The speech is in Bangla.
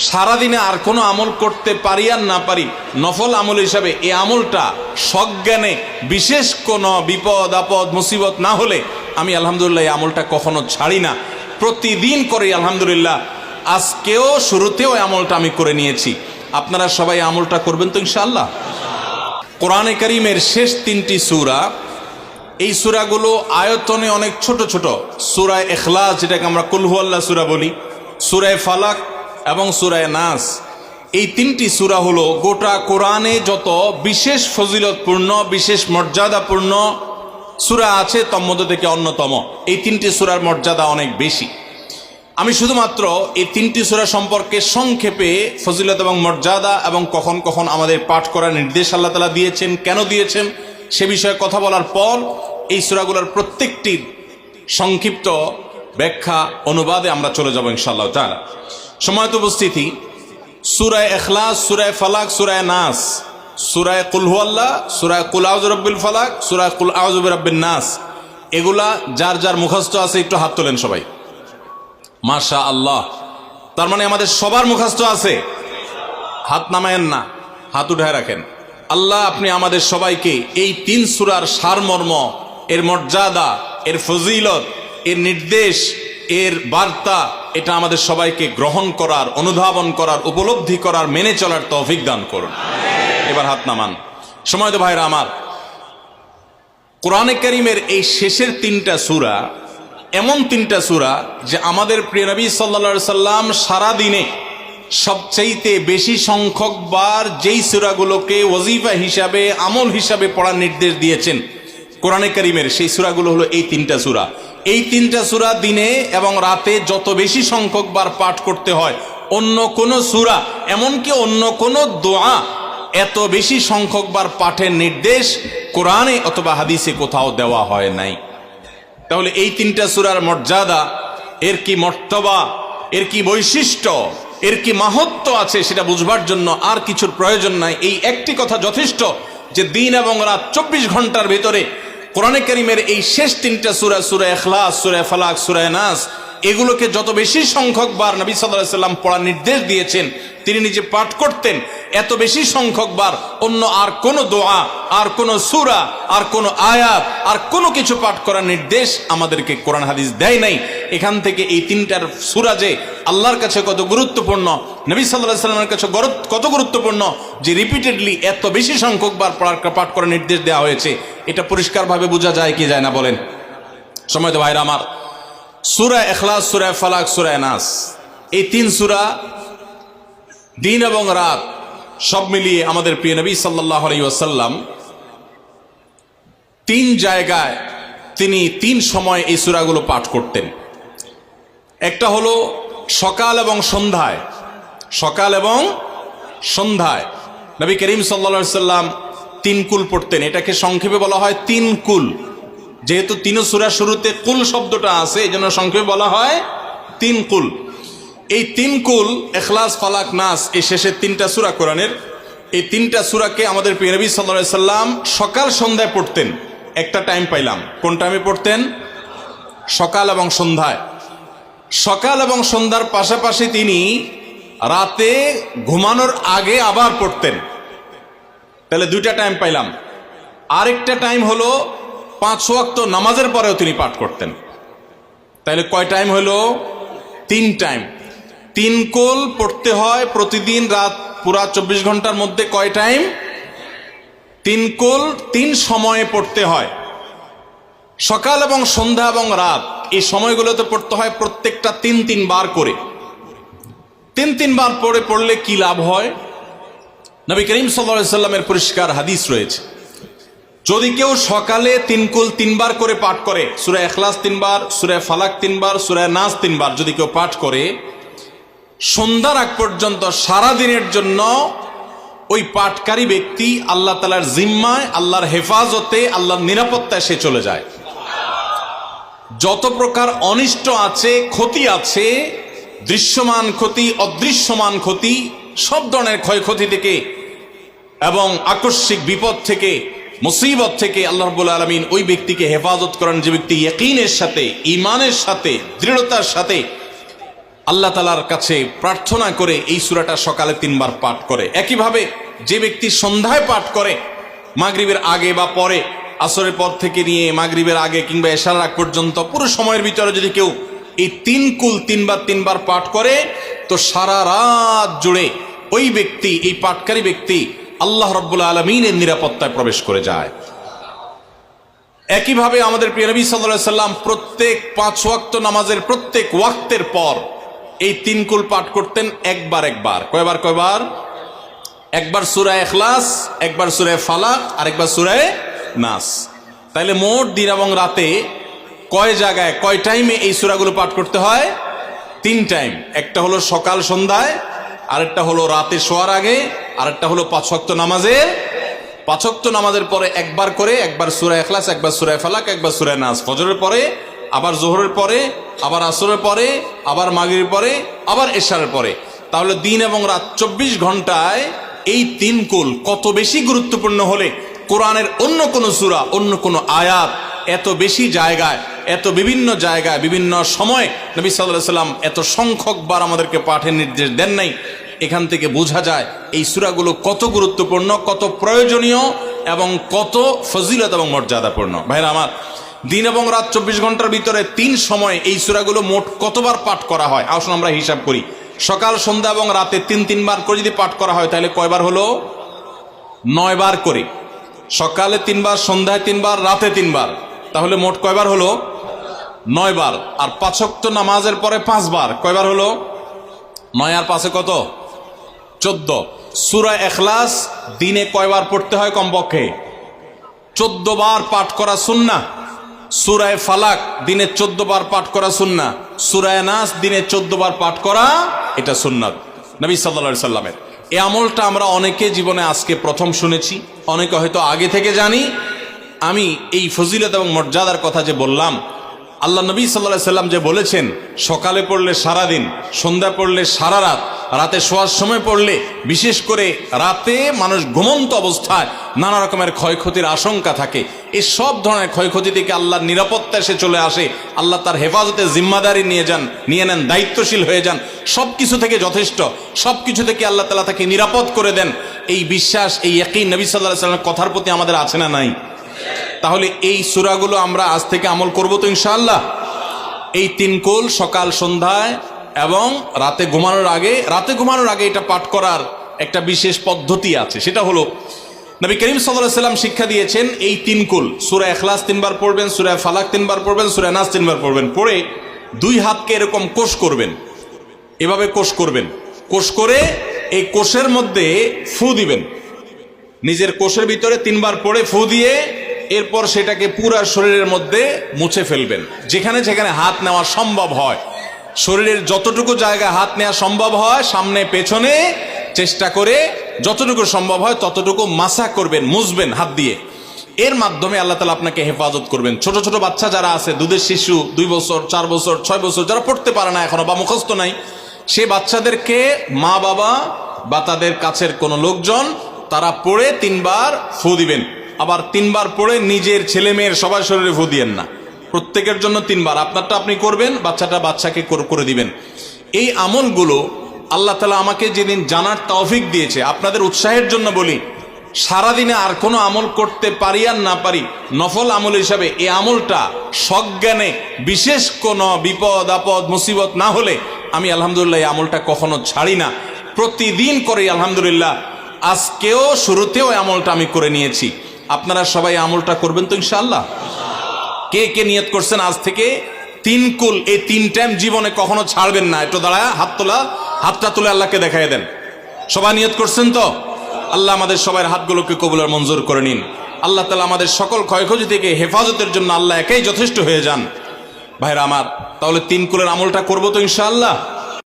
সারাদিনে আর কোনো আমল করতে পারি আর না পারি, নফল আমল হিসাবে এই আমলটা সজ্ঞানে বিশেষ কোনো বিপদ আপদ মুসিবত না হলে আমি আলহামদুলিল্লাহ এই আমলটা কখনো ছাড়ি না, প্রতিদিন করি আলহামদুলিল্লাহ। আজকেও শুরুতেও এই আমলটা আমি করে নিয়েছি। আপনারা সবাই আমলটা করবেন তো ইনশাআল্লাহ। কোরআনে কারীমের শেষ 3টি সূরা, এই সূরাগুলো আয়তনে অনেক ছোট ছোট। সূরা ইখলাস, যেটাকে আমরা কুল হুয়াল্লাহ সূরা বলি, সূরা ফালাক এবং সূরা নাস, এই 3টি সূরা হলো গোটা কোরআনে যত বিশেষ ফজিলতপূর্ণ বিশেষ মর্যাদাপূর্ণ সূরা আছে তন্মধ্য থেকে অন্যতম। এই 3টি সূরার মর্যাদা অনেক বেশি। আমি শুধুমাত্র এই 3টি সূরা সম্পর্কে সংক্ষেপে ফজিলত এবং মর্যাদা এবং কখন কখন আমাদের পাঠ করার নির্দেশ আল্লাহ তাআলা দিয়েছেন, কেন দিয়েছেন সে বিষয়ে কথা বলার পর এই সূরাগুলোর প্রত্যেকটির সংক্ষিপ্ত ব্যাখ্যা অনুবাদে আমরা চলে যাব ইনশাআল্লাহ তাআলা। সময়ত উপস্থিতি, সূরা ইখলাস, সূরা ফালাক, সূরা নাস, সূরা কুল হুয়াল্লাহ, সূরা কুল আউযু বিরাব্বিল ফালাক, সূরা কুল আউযু বিরাব্বিন নাস, এগুলা যার যার মুখস্থ আছে একটু হাত তোলেন সবাই। মাশাআল্লাহ, তার মানে আমাদের সবার মুখস্থ আছে। হাত নামায়েন না, হাত উঠায় রাখেন। আল্লাহ আপনি আমাদের সবাইকে এই 3 সূরার সারমর্ম, এর মর্যাদা, এর ফজিলত, এর নির্দেশ, এর বার্তা, এটা আমাদের সবাইকে গ্রহণ করার, অনুধাবন করার, উপলব্ধি করার, মেনে চলার তৌফিক দান করুন। এবার হাত নামান। সময়ত ভাইরা আমার, কোরআনে কারীমের এই শেষের 3টা সূরা এমন 3টা সূরা যে আমাদের প্রিয় নবী সাল্লাল্লাহু আলাইহি সাল্লাম সারা দিনে সবচাইতে বেশি সংখ্যক বার যেই সূরাগুলোকে ওয়াজিফা হিসাবে, আমল হিসাবে পড়ার নির্দেশ দিয়েছেন কোরআনে কারীমের, সেই সূরাগুলো হলো এই 3টা সূরা। এই 3টা সূরা দিনে এবং রাতে যত বেশি সংখ্যক বার পাঠ করতে হয়, অন্য কোন সূরা, এমনকি অন্য কোন দোয়া এত বেশি সংখ্যক বার পাঠের নির্দেশ কোরআনে অথবা হাদিসে কোথাও দেওয়া হয় নাই। তাহলে এই 3টা সূরার মর্যাদা, এর কি মর্তবা, এর কি বৈশিষ্ট্য, এর কি মাহাত্ম্য আছে সেটা বুঝবার জন্য আর কিছুর প্রয়োজন নাই। এই একটি কথা যথেষ্ট যে দিন এবং রাত 24 ঘন্টার ভিতরে কোরআনে কারীমের এই শেষ 3টা সূরা, সূরা ইখলাস, সূরা ফালাক, সূরা নাস, এগুলোকে যত বেশি সংখ্যক বার নবী সাল্লাল্লাহু আলাইহি সাল্লাম পড়ার নির্দেশ দিয়েছেন, তিনি নিজে পাঠ করতেন, এত বেশি সংখ্যক বার অন্য আর কোন দোয়া, আর কোন সূরা, আর কোন আয়াত, আর কোনো কিছু পাঠ করার নির্দেশ আমাদেরকে কোরআন হাদিস দেয় নাই। এখান থেকে এই 3টার সূরা যে আল্লাহর কাছে কত গুরুত্বপূর্ণ, নবী সাল্লাল্লাহু আলাইহি সাল্লামের কাছে কত গুরুত্বপূর্ণ যে রিপিটেডলি এত বেশি সংখ্যক বার পাঠ করার নির্দেশ দেওয়া হয়েছে, এটা পরিষ্কারভাবে বোঝা যায় কি যায় না বলেন? সময়ত ভাইরা আমার, সূরা ইখলাস, সূরা ফালাক, সূরা নাস, এই 3 সূরা দিন এবং রাত সব মিলিয়ে আমাদের প্রিয় নবী সাল্লাল্লাহু আলাইহি ওয়াসাল্লাম 3 জায়গায় তিনি 3 সময় এই সূরাগুলো পাঠ করতেন। একটা হলো সকাল এবং সন্ধ্যায়। সকাল এবং সন্ধ্যায় নবী করিম সাল্লাল্লাহু আলাইহি ওয়াসাল্লাম 3 কুল পড়তেন। এটাকে সংক্ষেপে বলা হয় 3 কুল। যেহেতু 3 সূরা শুরুতে কুল শব্দটা আছে, এজন্য সংক্ষেপে বলা হয় 3 কুল। এই 3 কুল ইখলাস, ফালাক, নাস, এই শেষের 3টা সূরা কোরআনের, এই 3টা সূরাকে আমাদের প্রিয় নবী সাল্লাল্লাহু আলাইহি সাল্লাম সকাল সন্ধ্যায় পড়তেন। একটা টাইম পাইলাম, কোন টাইমে পড়তেন? সকাল এবং সন্ধ্যায়। সকাল এবং সন্ধ্যার পাশাপাশি তিনি রাতে ঘুমানোর আগে আবার পড়তেন। তাহলে 2টা টাইম পাইলাম। আরেকটা টাইম হলো 5 ওয়াক্ত নামাজের পরেও তিনি পাঠ করতেন। তাহলে কয় টাইম হলো? 3 টাইম। 3 কুল পড়তে হয় প্রতিদিন রাত পুরা 24 ঘন্টার মধ্যে। কয় টাইম? 3 কুল 3 সময়ে পড়তে হয়। সকাল এবং সন্ধ্যা এবং রাত এই সময়গুলোতে পড়তে হয় প্রত্যেকটা 3 বার করে। 3 বার পড়লে কি লাভ হয়? নবী করিম সাল্লাল্লাহু আলাইহি সাল্লামের পরিষ্কার হাদিস রয়েছে, যদি কেউ সকালে 3 কুল 3 বার করে পাঠ করে, সূরা ইখলাস 3 বার, সূরা ফালাক 3 বার, সূরা নাস 3 বার যদি কেউ পাঠ করে, সন্ধ্যার আগ পর্যন্ত সারা দিনের জন্য ওই পাঠকারী ব্যক্তি আল্লাহ তাআলার জিম্মায়, আল্লাহর হেফাজতে, আল্লাহর নিরাপত্তায় সে চলে যায়। যত প্রকার অনিষ্ট আছে, ক্ষতি আছে, দৃশ্যমান ক্ষতি, অদৃশ্যমান ক্ষতি, সব ধরনের ক্ষয়ক্ষতি থেকে এবং আকস্মিক বিপদ থেকে, মুসিবত থেকে আল্লাহ রাব্বুল আলামিন ওই ব্যক্তিকে হেফাজত করেন, যে ব্যক্তি ইয়াকিনের সাথে, ঈমানের সাথে, দৃঢ়তার সাথে আল্লাহ তাআলার কাছে প্রার্থনা করে এই সূরাটা সকালে 3 বার পাঠ করে। একইভাবে যে ব্যক্তি সন্ধ্যায় পাঠ করে, মাগরিবের আগে বা পরে, আসরের পর থেকে নিয়ে মাগরিবের আগে কিংবা এশার আগ পর্যন্ত পুরো সময়ের ভিতরে যদি কেউ এই 3 কুল 3 বার পাঠ করে, তো সারা রাত জুড়ে ওই ব্যক্তি, এই পাঠকারী ব্যক্তি আল্লাহ রাব্বুল আলামিনের নিরাপত্তায় প্রবেশ করে যায়। একইভাবে আমাদের প্রিয় নবী সাল্লাল্লাহু আলাইহি সাল্লাম প্রত্যেক 5 ওয়াক্ত নামাজের প্রত্যেক ওয়াক্তের পর এই 3 কুল পাঠ করতেন একবার। কয়বার? একবার সূরা ইখলাস, একবার সূরা ফালাক, আর একবার সূরা নাস। তাইলে মোট দিন এবং রাতে কয় জায়গায়, কয় টাইমে এই সূরাগুলো পাঠ করতে হয়? 3 টাইম। একটা হলো সকাল সন্ধ্যায়, আরেকটা হলো রাতে শোয়ার আগে, আরেকটা হলো 5 ওয়াক্ত নামাজের 5 ওয়াক্ত নামাজের পরে একবার করে, একবার সূরা ইখলাস, একবার সূরা ফালাক, একবার সূরা নাস। ফজরের পরে, আবার যোহরের পরে, আবার আসরের পরে, আবার মাগরিবের পরে, আবার এশারের পরে। তাহলে দিন এবং রাত 24 ঘন্টায় এই 3 কুল কত বেশি গুরুত্বপূর্ণ হলে কোরআনের অন্য কোন সূরা, অন্য কোন আয়াত এত বেশি জায়গায়, এত বিভিন্ন জায়গায়, বিভিন্ন সময় নবী সাল্লাল্লাহু আলাইহি সাল্লাম এত সংখ্যকবার আমাদেরকে পাঠের নির্দেশ দেন নাই। এখান থেকে বোঝা যায় এই সূরাগুলো কত গুরুত্বপূর্ণ, কত প্রয়োজনীয় এবং কত ফজিলত এবং মর্যাদাপূর্ণ। ভাইরা আমার, দিন এবং রাত 24 ঘন্টার ভিতরে 3 সময় এই সূরাগুলো মোট কতবার পাঠ করা হয়? আসুন আমরা হিসাব করি। সকাল, সন্ধ্যা এবং রাতে 3 বার করে যদি পাঠ করা হয়, তাহলে কয়বার হলো? 9 বার করে। সকালে 3 বার, সন্ধ্যায় 3 বার, রাতে 3 বার, তাহলে মোট কয়বার হলো? 9 বার। আর 5 ওয়াক্ত নামাজের পরে 5 বার, কয়বার হলো? 9 আর 5 কত? 14। সূরা ইখলাস দিনে কয়বার পড়তে হয়? কমপক্ষে 14 বার পাঠ করা সুন্নাহ। সূরা ফালাক দিনে 14 বার পাঠ করা সুন্নাহ। সূরা নাস দিনে 14 বার পাঠ করা, এটা সুন্নাত নবী সাল্লাল্লাহু আলাইহি সাল্লামের। এই আমলটা আমরা অনেকে জীবনে আজকে প্রথম শুনেছি, অনেকে হয়তো আগে থেকে জানি। আমি এই ফজিলত এবং মর্যাদার কথা যে বললাম, আল্লাহ নবী সাল্লাল্লাহু আলাইহি সাল্লাম যে বলেছেন সকালে পড়লে সারা দিন, সন্ধ্যা পড়লে সারা রাত, রাতে শোয়ার সময় পড়লে, বিশেষ করে রাতে মানুষ ঘুমন্ত অবস্থায় নানা রকমের ক্ষয়ক্ষতির আশঙ্কা থাকে। এই সব ধরনের ক্ষয়ক্ষতি থেকে আল্লাহর নিরাপত্তা এসে চলে আসে। আল্লাহ তার হেফাজতে জিম্মাদারি নিয়ে নেন, দায়িত্বশীল হয়ে যান। সবকিছু থেকে যথেষ্ট, সবকিছু থেকে আল্লাহ তাআলা তাকে নিরাপদ করে দেন। এই বিশ্বাস, এই ইয়াকিন নবী সাল্লাল্লাহু আলাইহি সাল্লামের কথার প্রতি আমাদের আছে না নাই? তাহলে এই সূরাগুলো আমরা আজ থেকে আমল করব তো ইনশাআল্লাহ। এই 3 কুল সকাল সন্ধ্যায় এবং রাতে ঘুমানোর আগে এটা পাঠ করার একটা বিশেষ পদ্ধতি আছে। সেটা হলো নবী করিম সাল্লাল্লাহু আলাইহি সাল্লাম শিক্ষা দিয়েছেন এই 3 কুল। সূরা ইখলাস 3 বার পড়বেন, সূরা ফালাক 3 বার পড়বেন, সূরা নাস 3 বার পড়বেন। পড়ে 2 হাতকে এরকম কোষ করবেন, এভাবে কোষ করবেন। কোষ করে এই কোষের মধ্যে ফু দিবেন। নিজের কোষের ভিতরে 3 বার পড়ে ফু দিয়ে এরপর সেটাকে পুরো শরীরের মধ্যে মুছে ফেলবেন। যেখানে যেখানে হাত নেওয়া সম্ভব হয়, শরীরের যতটুকু জায়গায় হাত নেওয়া সম্ভব হয়, সামনে পেছনে চেষ্টা করে যতটুকু সম্ভব হয় ততটুকু মাসা করবেন, মুছবেন হাত দিয়ে। এর মাধ্যমে আল্লাহ তাআলা আপনাকে হেফাজত করবেন। ছোট ছোট বাচ্চা যারা আছে, দুধের শিশু, 2 বছর, 4 বছর, 6 বছর, যারা পড়তে পারে না এখনো বা মুখস্থ নাই, সে বাচ্চাদেরকে মা বাবা বা তাদের কাছের কোনো লোকজন তারা পড়ে 3 বার ফু দিবেন। আবার 3 বার পড়ে নিজের ছেলে মেয়ের সবার শরীরে ফু দিয়েন না, প্রত্যেকের জন্য 3 বার। আপনারটা আপনি করবেন, বাচ্চাকে করে দিবেন। এই আমলগুলো আল্লাহ তাআলা আমাকে যেদিন জানার তৌফিক দিয়েছে, আপনাদের উৎসাহের জন্য বলি, সারাদিনে আর কোনো আমল করতে পারি আর না পারি, নফল আমল হিসাবে এই আমলটা সজ্ঞানে, বিশেষ কোনো বিপদ আপদ মুসিবত না হলে আমি আলহামদুলিল্লাহ এই আমলটা কখনো ছাড়ি না, প্রতিদিন করি আলহামদুলিল্লাহ। আজকেও শুরুতেও এই আমলটা আমি করে নিয়েছি। আপনারা সবাই আমলটা করবেন তো ইনশাআল্লাহ? কে কে নিয়ত করছেন আজ থেকে 3 কুল এই 3 টাইম জীবনে কখনো ছাড়বেন না? একটু দাঁড়ায় হাতটা তুলে আল্লাহকে দেখাই দেন। সবাই নিয়ত করছেন তো? আল্লাহ আমাদের সবার হাতগুলোকে কবুল আর মঞ্জুর করে নিন। আল্লাহ তাআলা আমাদের সকল ক্ষয়ক্ষতি থেকে হেফাজতের জন্য আল্লাহ একাই যথেষ্ট হয়ে যান। ভাইরা আমার, তাহলে 3 কুলের আমলটা করবো তো ইনশাআল্লাহ?